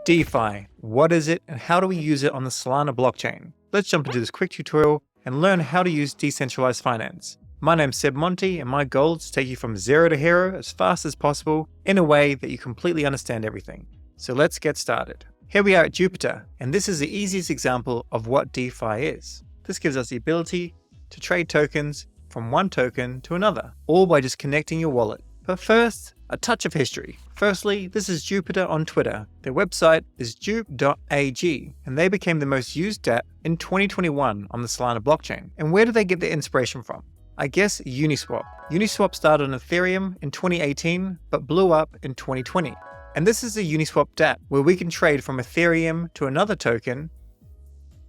DeFi, what is it and how do we use it on the Solana blockchain? Let's jump into this quick tutorial and learn how to use decentralized finance. My name's Seb Monty and my goal is to take you from zero to hero as fast as possible in a way that you completely understand everything. So let's get started. Here we are at Jupiter, and this is the easiest example of what DeFi is. This gives us the ability to trade tokens from one token to another, all by just connecting your wallet. But first, a touch of history. Firstly, this is Jupiter on Twitter. Their website is jupe.ag, and they became the most used app in 2021 on the Solana blockchain. And where do they get their inspiration from? I guess Uniswap. Uniswap started on Ethereum in 2018, but blew up in 2020. And this is a Uniswap app where we can trade from Ethereum to another token,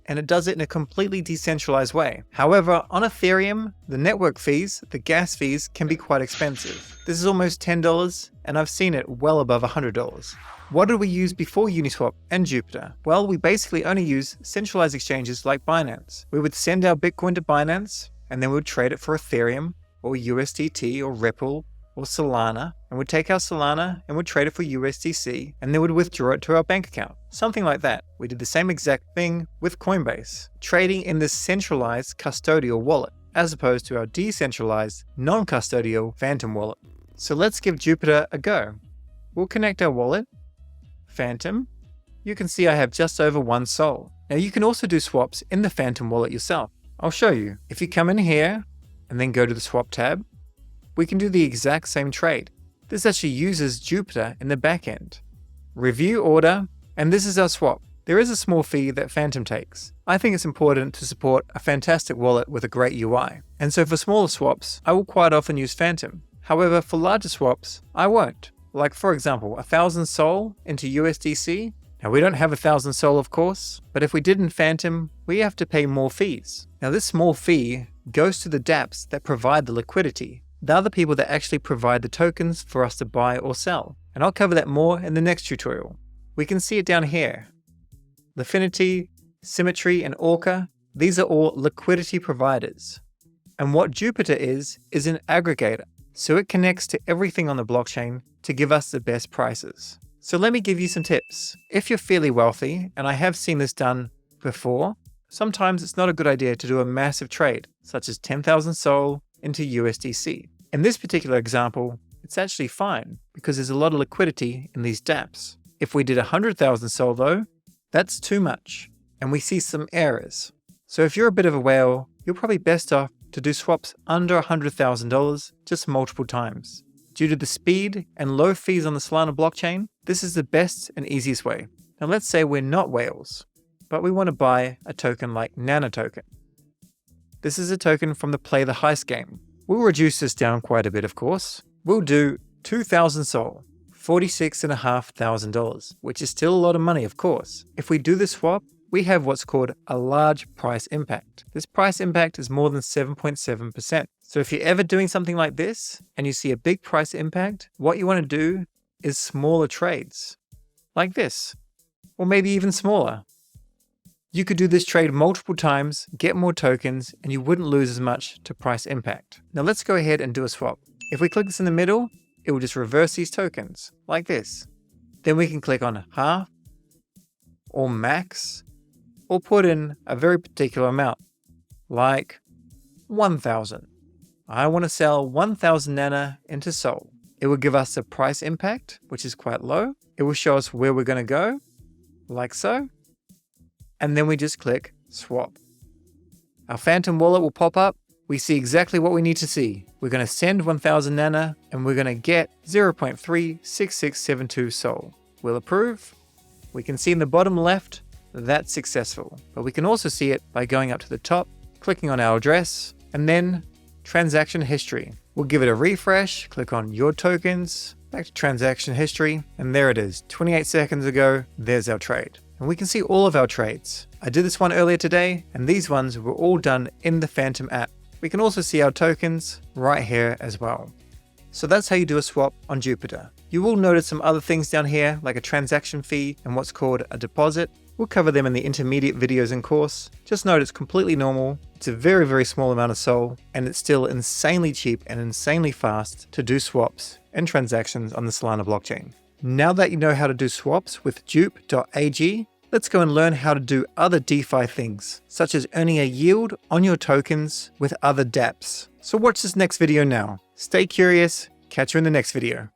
and it does it in a completely decentralized way. However, on Ethereum, the network fees, the gas fees, can be quite expensive. This is almost $10, and I've seen it well above $100. What did we use before Uniswap and Jupiter? Well, we basically only use centralized exchanges like Binance. We would send our Bitcoin to Binance, and then we would trade it for Ethereum, or USDT, or Ripple, or Solana, and we'd take our Solana and would trade it for USDC, and then would withdraw it to our bank account. Something like that. We did the same exact thing with Coinbase, trading in this centralized custodial wallet, as opposed to our decentralized, non-custodial Phantom wallet. So let's give Jupiter a go. We'll connect our wallet, Phantom. You can see I have just over 1 Sol. Now you can also do swaps in the Phantom wallet yourself. I'll show you. If you come in here, and then go to the swap tab, we can do the exact same trade. This actually uses Jupiter in the back end. Review order, and this is our swap. There is a small fee that Phantom takes. I think it's important to support a fantastic wallet with a great UI. And so for smaller swaps, I will quite often use Phantom. However, for larger swaps, I won't. Like for example, 1,000 Sol into USDC. Now we don't have 1,000 Sol of course, but if we did in Phantom, we have to pay more fees. Now this small fee goes to the dApps that provide the liquidity. They're the people that actually provide the tokens for us to buy or sell. And I'll cover that more in the next tutorial. We can see it down here. Liquidity, Symmetry, and Orca, these are all liquidity providers. And what Jupiter is an aggregator. So it connects to everything on the blockchain to give us the best prices. So let me give you some tips. If you're fairly wealthy, and I have seen this done before, sometimes it's not a good idea to do a massive trade, such as 10,000 Sol into USDC. In this particular example, it's actually fine because there's a lot of liquidity in these dApps. If we did 100,000 Sol though, that's too much, and we see some errors. So if you're a bit of a whale, you're probably best off to do swaps under $100,000 just multiple times. Due to the speed and low fees on the Solana blockchain, this is the best and easiest way. Now let's say we're not whales, but we want to buy a token like Nanotoken. This is a token from the Play the Heist game. We'll reduce this down quite a bit, of course. We'll do 2,000 Sol, $46,500, which is still a lot of money, of course. If we do this swap, we have what's called a large price impact. This price impact is more than 7.7%. So if you're ever doing something like this and you see a big price impact, what you want to do is smaller trades, like this, or maybe even smaller. You could do this trade multiple times, get more tokens, and you wouldn't lose as much to price impact. Now let's go ahead and do a swap. If we click this in the middle, it will just reverse these tokens, like this. Then we can click on half, or max, or put in a very particular amount, like 1,000. I want to sell 1,000 Nana into Sol. It will give us a price impact, which is quite low. It will show us where we're going to go, like so. And then we just click swap. Our Phantom wallet will pop up. We see exactly what we need to see. We're going to send 1,000 Nana and we're going to get 0.36672 Sol. We'll approve. We can see in the bottom left, that's successful. But we can also see it by going up to the top, clicking on our address, and then transaction history. We'll give it a refresh, click on your tokens, back to transaction history, and there it is. 28 seconds ago, there's our trade. And we can see all of our trades. I did this one earlier today, and these ones were all done in the Phantom app. We can also see our tokens right here as well. So that's how you do a swap on Jupiter. You will notice some other things down here, like a transaction fee and what's called a deposit. We'll cover them in the intermediate videos and course. Just note it's completely normal. It's a very, very small amount of Sol, and it's still insanely cheap and insanely fast to do swaps and transactions on the Solana blockchain. Now that you know how to do swaps with dupe.ag, let's go and learn how to do other DeFi things, such as earning a yield on your tokens with other dApps. So watch this next video now. Stay curious, catch you in the next video.